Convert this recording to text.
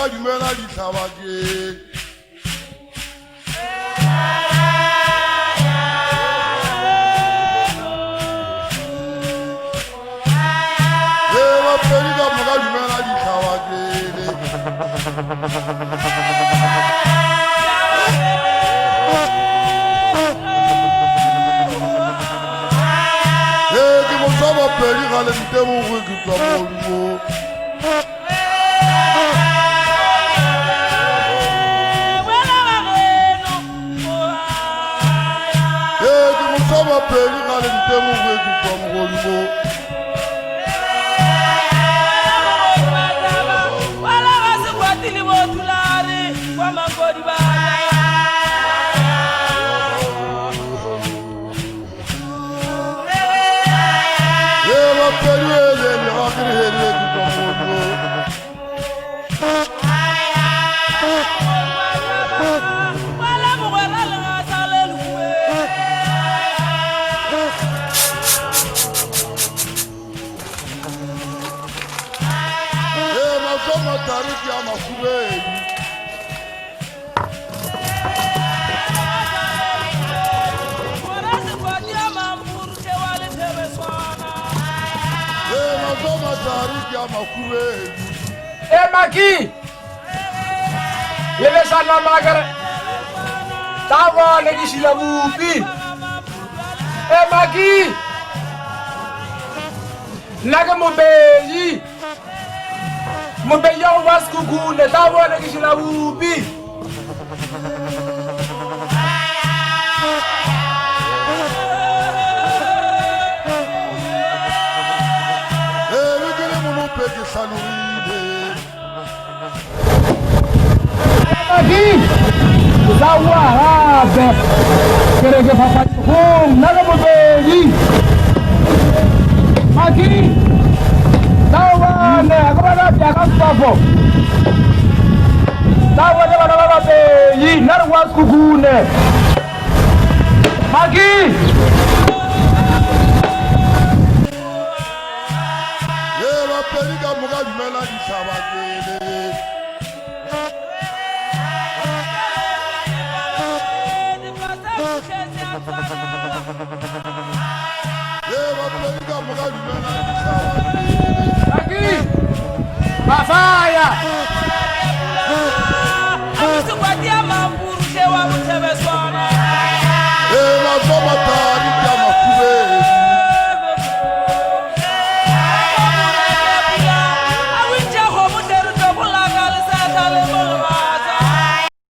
moka dumela ditlhaba ke bapedi ka moka dumela ditlhaba ke ke motsa bapedi ga le ntebogwe ke tswa molimo bapedi ga le ntebogwe ke tswa molimo tariki ya makubeli mazoma tariki ya makubeli Maki yele sana magare tawa legishila bupi Maki naga mubeyi Mubeya waskugune tawona kishila upi wikile munu peke salurile Maki zawa habe kerege papa hum naga mubeyi Maki Tawane akabana byakasifo Tawane bana babe yi narwaskugune Maki bapedi ka moka dumela ditlhaba kele bapedi ka moka dumela ditlhaba kele Maki Mafaya